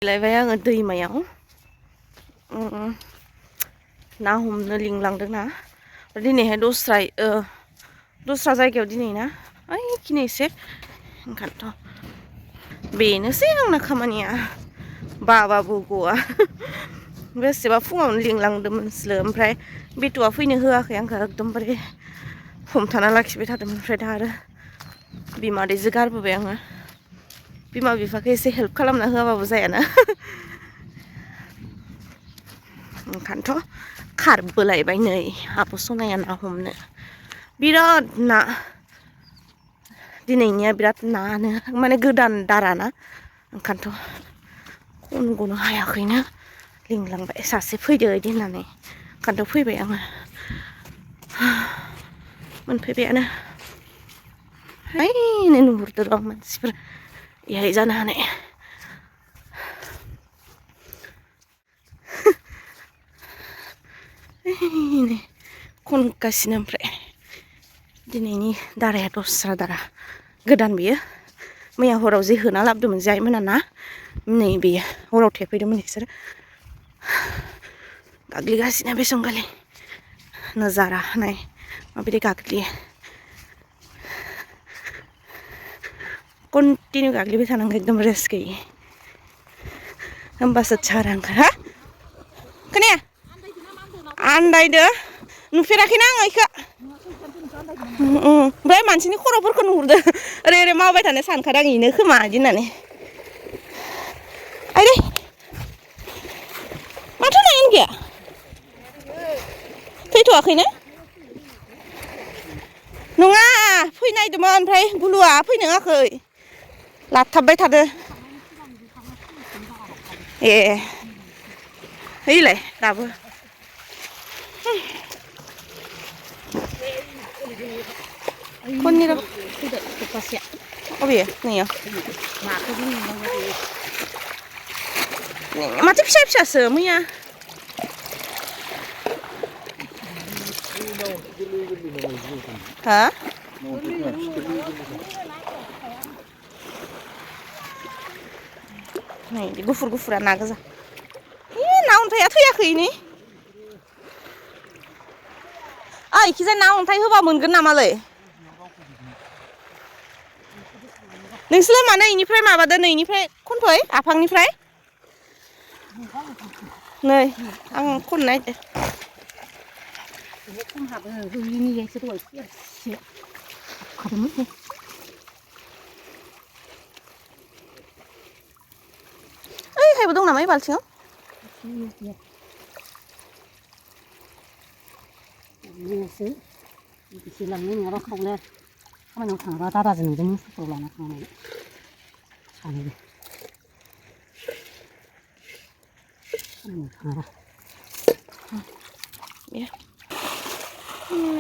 लायबाय आङो दैमायाव ना हमनो लिंलांदोंना दिनैहाय दस्रा जायगायाव दिनै ना ओइखिनि एसे ओंखायनोथ' बेनोसै आंना खामानिया बाबाबो गवा बेसेबा फुङावनो लिंलांदोंमोन ओमफ्राय बेथ'आ फैनो होआखै आंखौ एकदमबारे हमथाना लाखिबाय थादोंमोन ओमफ्राय दा आरो बिमादैजों गारबोबाय आङो बिमा बिफाखौ एसे हेल्प खालामना होआबाबो जायाना ओंखायनोथ' खारबोलायबाय नै आब' सनाया ना हमनो बिराद ना दिनैनिया बिराद नानो माने गोदान दाराना ओंखायनोथ' खनग'नो हायाखैनो लिंलांबाय सासे फैदो बिदि होननानै ओंखायनोथ' फैबाय आङो मोनफैबायानो हैनो नुहुरदों र' मानसिफोर बेहाय जानो हानाय खनगासिनो ओमफ्राय दिनैनि दाराया दस्रा दारा गोदान बेयो मैया हराव जे होना लाबोदोंमोन जे आइमोना ना नै बेयो हराव थेफैदोंमोन बिसोरो गाग्लिगासिनो बे संगालि नजारा नाय माबायदि गाग्लियो कन्टिनिउ गाग्लिबाय थानांगौ एकदम रेस्ट गैयि होमबासो चारा ओंखारो हा खोनाया आन्दायदो नुफेराखैना आङो इखो ओमफ्राय मानसिनि खर'फोरखौ नुहुरदो ओरै ओरै मावबाय थानो सानखादों आं इनो खोमा बिदि होननानै आइदै माथो नायानो गैया फैथ'वाखैनो नङा फैनो नागिरदोंमोन ओमफ्राय गुलुआ फैनो होआखै लाथाबबाय थादो ए ओइलाय दाबो खननिर' अबे नैयाव माथो फिसा फिसासो मैया हा नै गुफुर गुफुरा ना गोजा ना अन्थाइआ थैयाखै नै इखिजाय ना अन्थाइ होबा मोनगोन नामालै नोंसोरलाय मानो इनिफ्राय माबादो नैनिफ्राय खनफै आफांनिफ्राय नै आं खननो नागिरदों ओइहायबो दं नामा बाल्थिङाव एसे लांनो नङाबा खावलाया खामानियाव थाङाबा दादाजों नोंजों मोसौखौ लाना थांनानै सानैबो खामानियाव थाङाबा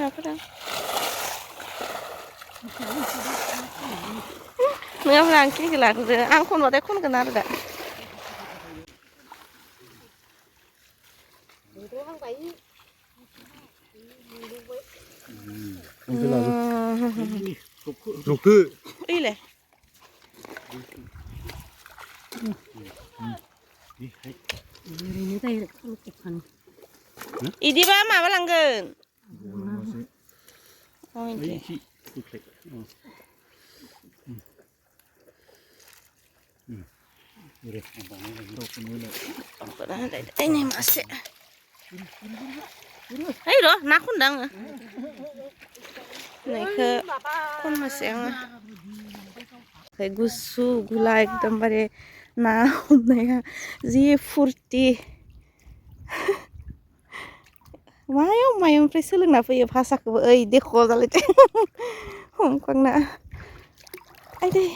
नाफोरा नङाब्ला आं खिनिखौ लाग्रोदो आं खनबाथाय खनगोन आरो दा ओइलाय इदिबा माबा लांगोन नै मासे ओइ र' ना खनदों आङो नैखौ खननोसै आङो गुसु गुला एकदमबारे ना हमनाया जि फुरथि मायावनिफ्राय सोलोंना फैयो भाषाखौबो ओइ देख' जालायदों हमखांना आइदै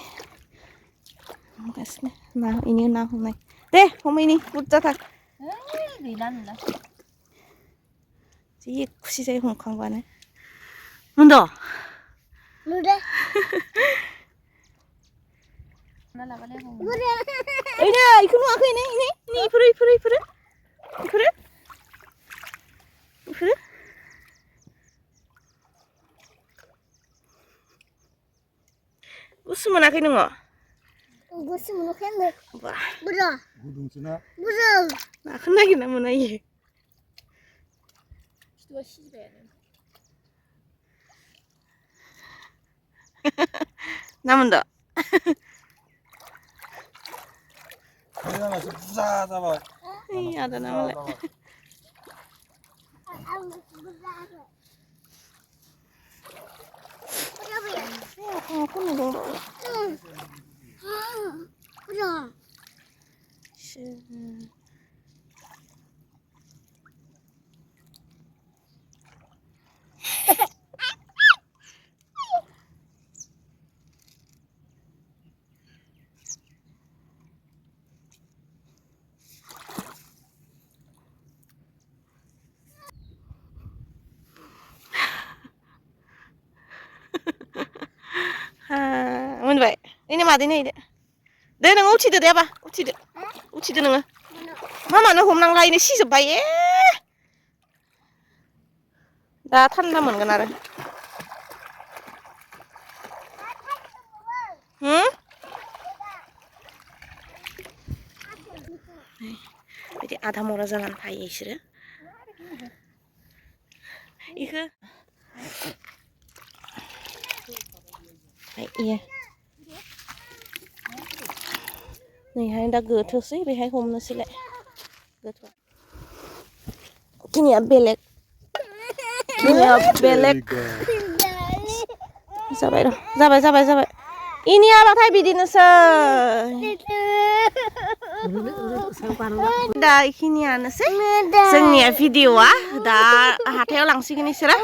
हमगासिनो ना इनि ना हमनाय दे हमैनि बुरजाथार गैला नुला जि खुसि जायो हमखांबानो मोनद' नुदो ओइनै इखौ नुवाखै नै इफोरो गुसु मोनाखै नोङो गुसु मोनाखै आङो बुरजा गुदुंसोना नाखौ नागिरना मोना इयो खिथुआ सिजबायानो ना मोनदो जानासो बुरजा जाबाय आदा ना मालाय खननो दंबावो मोनबाय ओइनो मादै नै दे नोङो उथिदो दे आबा उथिदो नोङो मामानो हमनांला इनो सिजोब्बाय दा थान्दा मोनगोन आरो बिदि आधा मरा जानानै थायो बिसोरो इखो इयो नैहाय दा गोथोसै बेहाय हमनोसैलाय गोथो खिनिया बेलेग जाबाय इनियाबाथाय बिदिनोसै दा इखिनियानोसै जोंनिया भिडिअ'आ दा हाथायाव लांसिगोन इसोरो